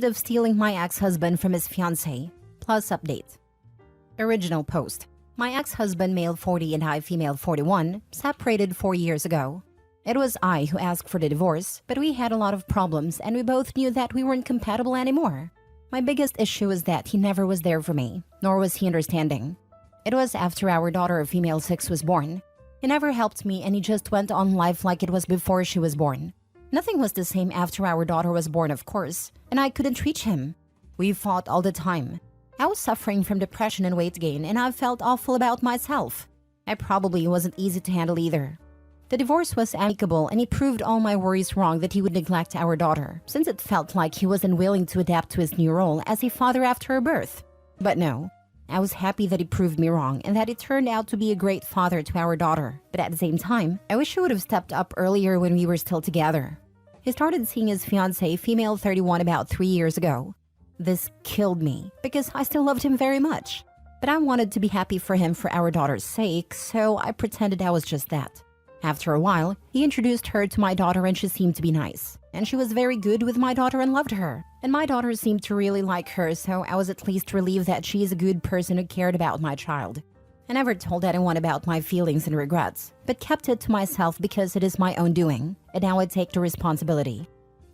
accused of stealing my ex-husband from his fiancée. Plus update. Original post. My ex-husband, male 40 and I, female 41, separated 4 years ago. It was I who asked for the divorce, but we had a lot of problems and we both knew that we weren't compatible anymore. My biggest issue was that he never was there for me, nor was he understanding. It was after our daughter, female 6, was born. He never helped me and he just went on life like it was before she was born. Nothing was the same after our daughter was born, of course, and I couldn't reach him. We fought all the time. I was suffering from depression and weight gain, and I felt awful about myself. I probably wasn't easy to handle either. The divorce was amicable, and he proved all my worries wrong that he would neglect our daughter, since it felt like he was unwilling to adapt to his new role as a father after her birth. But no, I was happy that he proved me wrong and that he turned out to be a great father to our daughter. But at the same time, I wish he would have stepped up earlier when we were still together. He started seeing his fiancée, female 31, about 3 years ago. This killed me because I still loved him very much. But I wanted to be happy for him for our daughter's sake, so I pretended I was just that. After a while, he introduced her to my daughter and she seemed to be nice. And she was very good with my daughter and loved her. And my daughter seemed to really like her, so I was at least relieved that she is a good person who cared about my child. I never told anyone about my feelings and regrets, but kept it to myself because it is my own doing, and now I take the responsibility.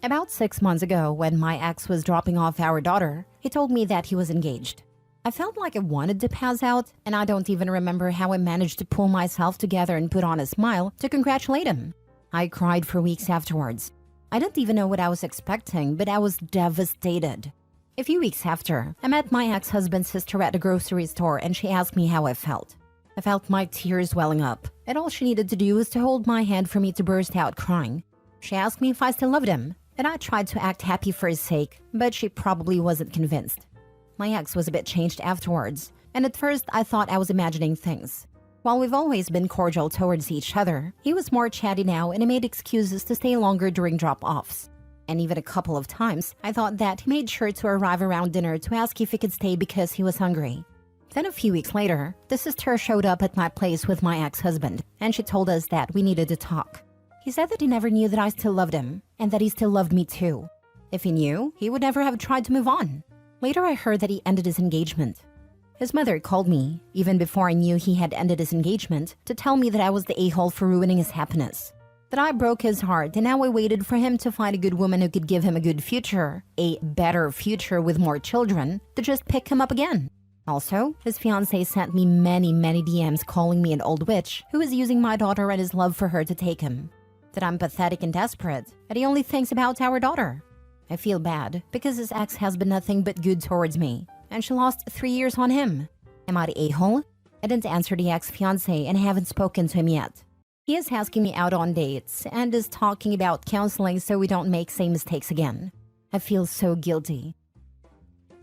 About 6 months ago, when my ex was dropping off our daughter, he told me that he was engaged. I felt like I wanted to pass out, and I don't even remember how I managed to pull myself together and put on a smile to congratulate him. I cried for weeks afterwards. I didn't even know what I was expecting, but I was devastated. A few weeks after, I met my ex-husband's sister at the grocery store and she asked me how I felt. I felt my tears welling up, and all she needed to do was to hold my hand for me to burst out crying. She asked me if I still loved him, and I tried to act happy for his sake, but she probably wasn't convinced. My ex was a bit changed afterwards, and at first I thought I was imagining things. While we've always been cordial towards each other, he was more chatty now and he made excuses to stay longer during drop-offs. And even a couple of times, I thought that he made sure to arrive around dinner to ask if he could stay because he was hungry. Then a few weeks later, the sister showed up at my place with my ex-husband, and she told us that we needed to talk. He said that he never knew that I still loved him, and that he still loved me too. If he knew, he would never have tried to move on. Later I heard that he ended his engagement. His mother called me, even before I knew he had ended his engagement, to tell me that I was the a-hole for ruining his happiness. That I broke his heart and now I waited for him to find a good woman who could give him a good future, a better future with more children, to just pick him up again. Also, his fiancée sent me many DMs calling me an old witch who is using my daughter and his love for her to take him. That I'm pathetic and desperate, and he only thinks about our daughter. I feel bad because his ex has been nothing but good towards me, and she lost 3 years on him. Am I the a-hole? I didn't answer the ex-fiancé and I haven't spoken to him yet. He is asking me out on dates and is talking about counseling so we don't make same mistakes again. I feel so guilty.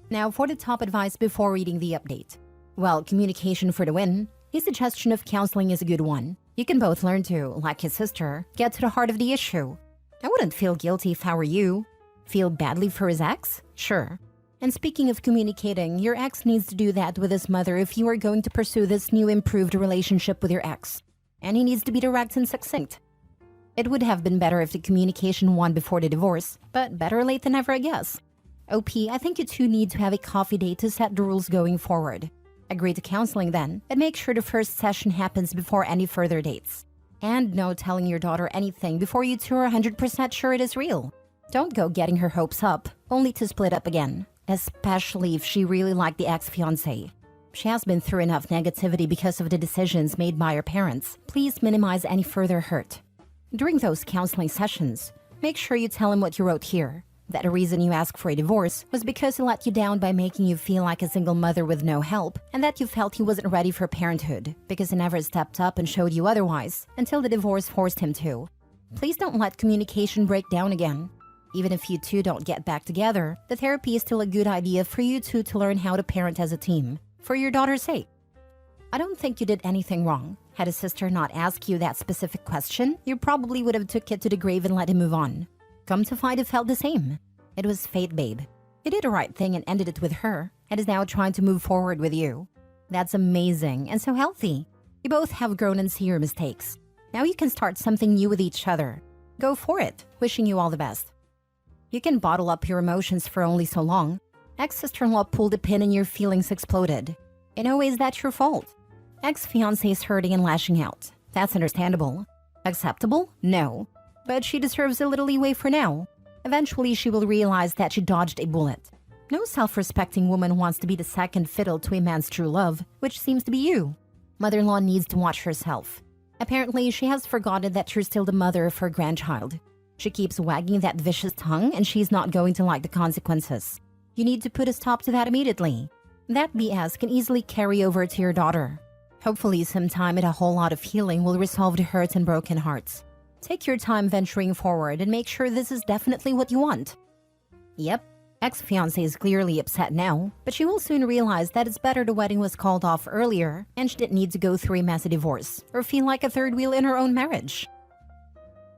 Now for the top advice before reading the update. Well, communication for the win. His suggestion of counseling is a good one. You can both learn to, like his sister, get to the heart of the issue. I wouldn't feel guilty if I were you. Feel badly for his ex? Sure. And speaking of communicating, your ex needs to do that with his mother if you are going to pursue this new improved relationship with your ex. And he needs to be direct and succinct. It would have been better if the communication won before the divorce, but better late than never, I guess. OP, I think you two need to have a coffee date to set the rules going forward. Agree to counseling then, and make sure the first session happens before any further dates. And no telling your daughter anything before you two are 100% sure it is real. Don't go getting her hopes up, only to split up again, especially if she really liked the ex-fiancé. She has been through enough negativity because of the decisions made by her parents. Please minimize any further hurt. During those counseling sessions, make sure you tell him what you wrote here. That the reason you asked for a divorce was because he let you down by making you feel like a single mother with no help, and that you felt he wasn't ready for parenthood because he never stepped up and showed you otherwise until the divorce forced him to. Please don't let communication break down again. Even if you two don't get back together, the therapy is still a good idea for you two to learn how to parent as a team. For your daughter's sake. I don't think you did anything wrong. Had his sister not asked you that specific question, you probably would have took it to the grave and let him move on. Come to find it felt the same. It was fate, babe. You did the right thing and ended it with her, and is now trying to move forward with you. That's amazing and so healthy. You both have grown and see your mistakes. Now you can start something new with each other. Go for it. Wishing you all the best. You can bottle up your emotions for only so long. Ex-sister-in-law pulled a pin and your feelings exploded. In a way, is that your fault? Ex-fiancé is hurting and lashing out. That's understandable. Acceptable? No. But she deserves a little leeway for now. Eventually, she will realize that she dodged a bullet. No self-respecting woman wants to be the second fiddle to a man's true love, which seems to be you. Mother-in-law needs to watch herself. Apparently, she has forgotten that you're still the mother of her grandchild. She keeps wagging that vicious tongue and she's not going to like the consequences. You need to put a stop to that immediately. That BS can easily carry over to your daughter. Hopefully, some time and a whole lot of healing will resolve the hurts and broken hearts. Take your time venturing forward and make sure this is definitely what you want. Yep, ex-fiancé is clearly upset now, but she will soon realize that it's better the wedding was called off earlier and she didn't need to go through a messy divorce or feel like a third wheel in her own marriage.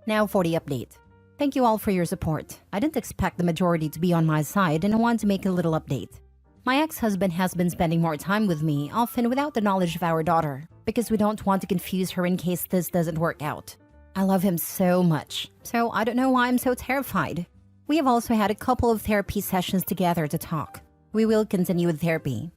Now for the update. Thank you all for your support. I didn't expect the majority to be on my side and I want to make a little update. My ex-husband has been spending more time with me, often without the knowledge of our daughter, because we don't want to confuse her in case this doesn't work out. I love him so much, so I don't know why I'm so terrified. We have also had a couple of therapy sessions together to talk. We will continue with therapy.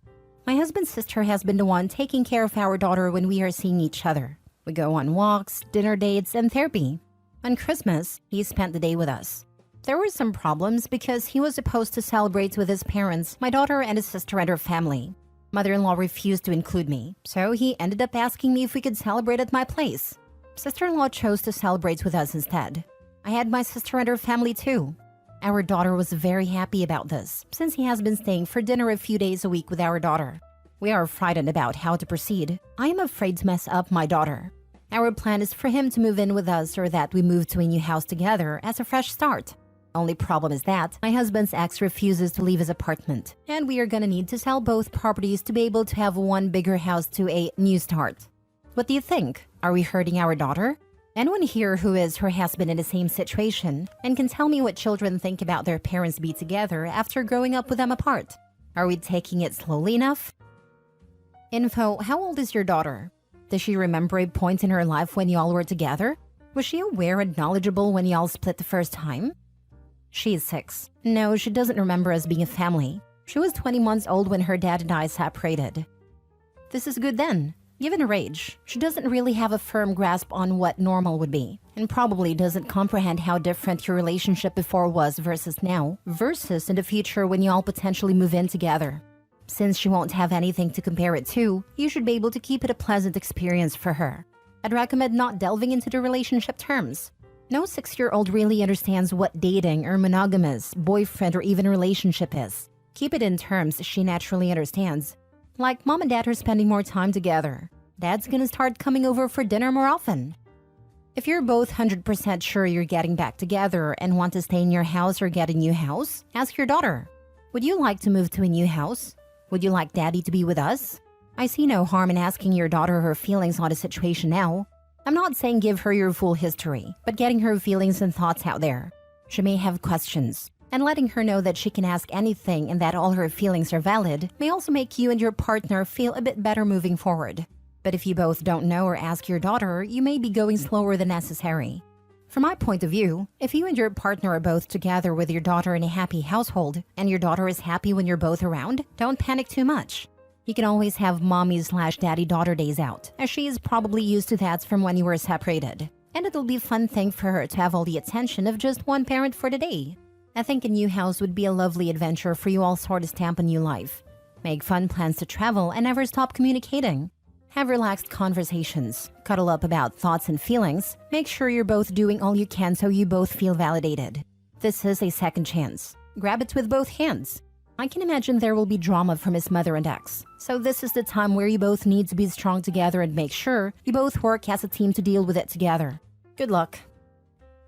My husband's sister has been the one taking care of our daughter when we are seeing each other. We go on walks, dinner dates, and therapy. On Christmas, he spent the day with us. There were some problems because he was supposed to celebrate with his parents, my daughter and his sister and her family. Mother-in-law refused to include me, so he ended up asking me if we could celebrate at my place. Sister-in-law chose to celebrate with us instead. I had my sister and her family too. Our daughter was very happy about this, since he has been staying for dinner a few days a week with our daughter. We are frightened about how to proceed. I am afraid to mess up my daughter. Our plan is for him to move in with us or that we move to a new house together as a fresh start. Only problem is that my husband's ex refuses to leave his apartment, and we are gonna need to sell both properties to be able to have one bigger house to a new start. What do you think? Are we hurting our daughter? Anyone here who is or has been in the same situation and can tell me what children think about their parents be together after growing up with them apart? Are we taking it slowly enough? Info, how old is your daughter? Does she remember a point in her life when y'all were together? Was she aware and knowledgeable when y'all split the first time? She is 6. No, she doesn't remember us being a family. She was 20 months old when her dad and I separated. This is good then. Given her age, she doesn't really have a firm grasp on what normal would be, and probably doesn't comprehend how different your relationship before was versus now, versus in the future when y'all potentially move in together. Since she won't have anything to compare it to, you should be able to keep it a pleasant experience for her. I'd recommend not delving into the relationship terms. No 6-year-old really understands what dating or monogamous, boyfriend, or even relationship is. Keep it in terms she naturally understands. Like mom and dad are spending more time together. Dad's gonna start coming over for dinner more often. If you're both 100% sure you're getting back together and want to stay in your house or get a new house, ask your daughter. Would you like to move to a new house? Would you like daddy to be with us? I see no harm in asking your daughter her feelings on the situation now. I'm not saying give her your full history, but getting her feelings and thoughts out there. She may have questions, and letting her know that she can ask anything and that all her feelings are valid may also make you and your partner feel a bit better moving forward. But if you both don't know or ask your daughter, you may be going slower than necessary. From my point of view, if you and your partner are both together with your daughter in a happy household, and your daughter is happy when you're both around, don't panic too much. You can always have mommy/daddy-daughter days out, as she is probably used to that from when you were separated. And it'll be a fun thing for her to have all the attention of just one parent for the day. I think a new house would be a lovely adventure for you all sort of stamp a new life. Make fun plans to travel and never stop communicating. Have relaxed conversations, cuddle up about thoughts and feelings, make sure you're both doing all you can so you both feel validated. This is a second chance. Grab it with both hands. I can imagine there will be drama from his mother and ex, so this is the time where you both need to be strong together and make sure you both work as a team to deal with it together. Good luck.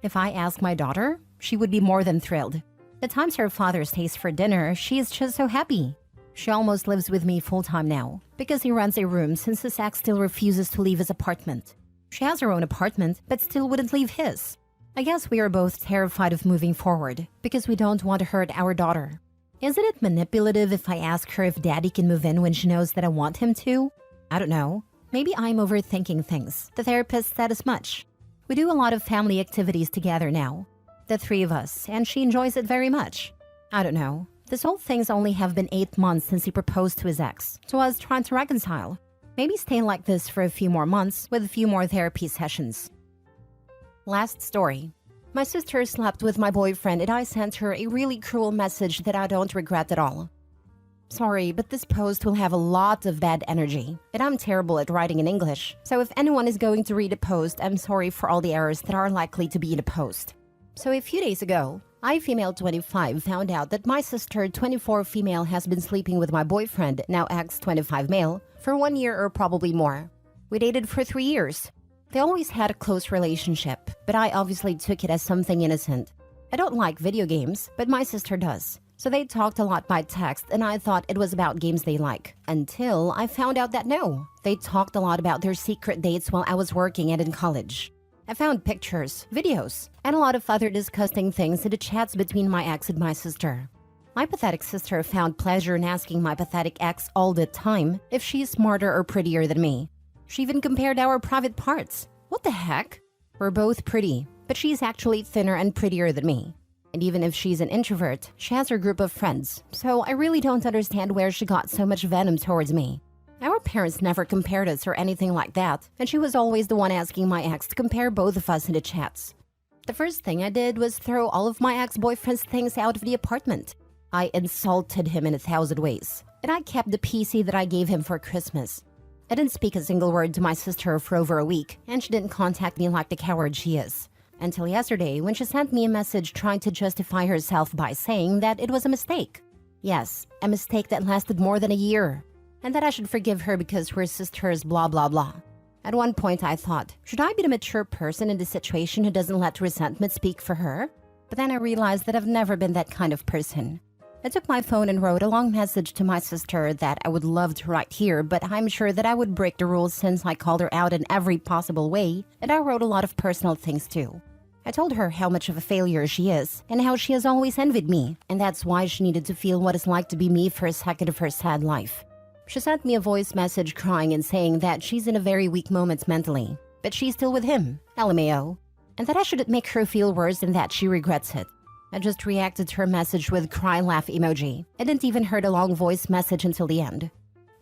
If I ask my daughter, she would be more than thrilled. The times her father stays for dinner, she is just so happy. She almost lives with me full-time now, because he rents a room since his ex still refuses to leave his apartment. She has her own apartment, but still wouldn't leave his. I guess we are both terrified of moving forward, because we don't want to hurt our daughter. Isn't it manipulative if I ask her if daddy can move in when she knows that I want him to? I don't know. Maybe I'm overthinking things. The therapist said as much. We do a lot of family activities together now. the three of us, and she enjoys it very much. I don't know. This whole thing's only have been 8 months since he proposed to his ex, so I was trying to reconcile. Maybe stay like this for a few more months with a few more therapy sessions. Last story. My sister slept with my boyfriend and I sent her a really cruel message that I don't regret at all. Sorry, but this post will have a lot of bad energy, and I'm terrible at writing in English, so if anyone is going to read a post, I'm sorry for all the errors that are likely to be in a post. So a few days ago, I, female 25, found out that my sister, 24 female, has been sleeping with my boyfriend, now ex 25 male, for 1 year or probably more. We dated for 3 years. They always had a close relationship, but I obviously took it as something innocent. I don't like video games, but my sister does. So they talked a lot by text and I thought it was about games they like. Until I found out that no, they talked a lot about their secret dates while I was working and in college. I found pictures, videos, and a lot of other disgusting things in the chats between my ex and my sister. My pathetic sister found pleasure in asking my pathetic ex all the time if she's smarter or prettier than me. She even compared our private parts. What the heck? We're both pretty, but she's actually thinner and prettier than me. And even if she's an introvert, she has her group of friends, so I really don't understand where she got so much venom towards me. Our parents never compared us or anything like that, and she was always the one asking my ex to compare both of us in the chats. The first thing I did was throw all of my ex-boyfriend's things out of the apartment. I insulted him in 1,000 ways, and I kept the PC that I gave him for Christmas. I didn't speak a single word to my sister for over a week, and she didn't contact me like the coward she is. Until yesterday, when she sent me a message trying to justify herself by saying that it was a mistake. Yes, a mistake that lasted more than a year. And that I should forgive her because we're sisters, blah blah blah. At one point I thought, should I be the mature person in this situation who doesn't let resentment speak for her? But then I realized that I've never been that kind of person. I took my phone and wrote a long message to my sister that I would love to write here, but I'm sure that I would break the rules since I called her out in every possible way, and I wrote a lot of personal things too. I told her how much of a failure she is, and how she has always envied me, and that's why she needed to feel what it's like to be me for a second of her sad life. She sent me a voice message crying and saying that she's in a very weak moment mentally, but she's still with him, LMAO, and that I shouldn't make her feel worse and that she regrets it. I just reacted to her message with cry laugh emoji. I didn't even hear the long voice message until the end.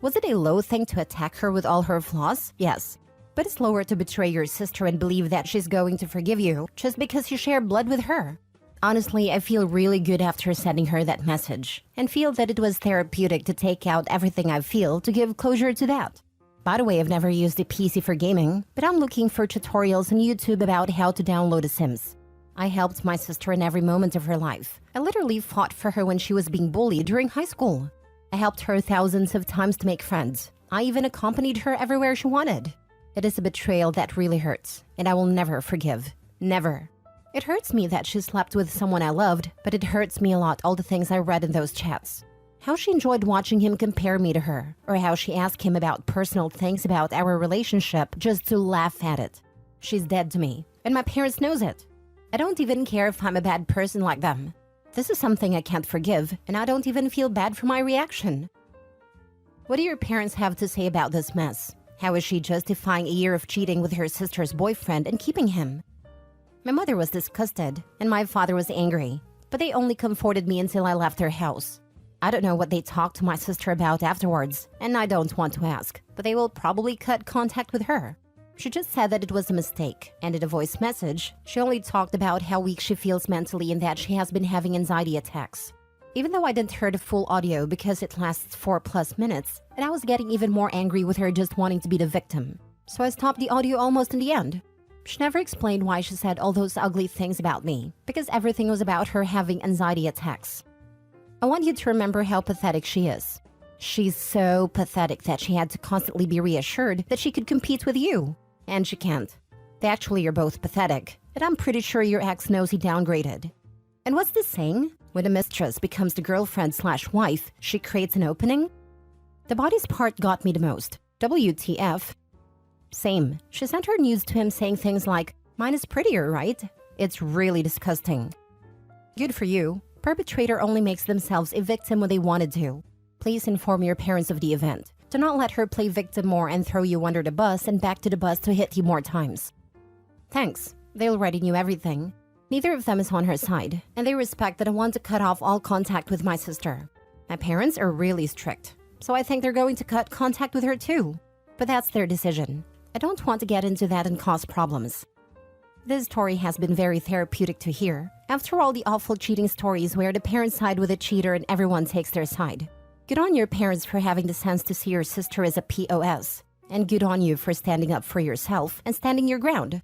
Was it a low thing to attack her with all her flaws? Yes. But it's lower to betray your sister and believe that she's going to forgive you just because you share blood with her. Honestly, I feel really good after sending her that message and feel that it was therapeutic to take out everything I feel to give closure to that. By the way, I've never used a PC for gaming, but I'm looking for tutorials on YouTube about how to download The Sims. I helped my sister in every moment of her life. I literally fought for her when she was being bullied during high school. I helped her thousands of times to make friends. I even accompanied her everywhere she wanted. It is a betrayal that really hurts, and I will never forgive. Never. It hurts me that she slept with someone I loved, but it hurts me a lot all the things I read in those chats. How she enjoyed watching him compare me to her, or how she asked him about personal things about our relationship just to laugh at it. She's dead to me, and my parents knows it. I don't even care if I'm a bad person like them. This is something I can't forgive, and I don't even feel bad for my reaction. What do your parents have to say about this mess? How is she justifying a year of cheating with her sister's boyfriend and keeping him? My mother was disgusted, and my father was angry, but they only comforted me until I left their house. I don't know what they talked to my sister about afterwards, and I don't want to ask, but they will probably cut contact with her. She just said that it was a mistake, and in a voice message, she only talked about how weak she feels mentally and that she has been having anxiety attacks. Even though I didn't hear the full audio because it lasts 4+ minutes, and I was getting even more angry with her just wanting to be the victim. So I stopped the audio almost in the end. She never explained why she said all those ugly things about me, because everything was about her having anxiety attacks. I want you to remember how pathetic she is. She's so pathetic that she had to constantly be reassured that she could compete with you. And she can't. Actually, you're both pathetic, and I'm pretty sure your ex knows he downgraded. And what's this saying? When a mistress becomes the girlfriend/wife, she creates an opening? The body's part got me the most. WTF? Same. She sent her news to him saying things like, "Mine is prettier, right?" It's really disgusting. Good for you. Perpetrator only makes themselves a victim when they wanted to. Please inform your parents of the event. Do not let her play victim more and throw you under the bus and back to the bus to hit you more times. Thanks. They already knew everything. Neither of them is on her side, and they respect that I want to cut off all contact with my sister. My parents are really strict, so I think they're going to cut contact with her too. But that's their decision. I don't want to get into that and cause problems. This story has been very therapeutic to hear, after all the awful cheating stories where the parents side with the cheater and everyone takes their side. Good on your parents for having the sense to see your sister as a POS, and good on you for standing up for yourself and standing your ground.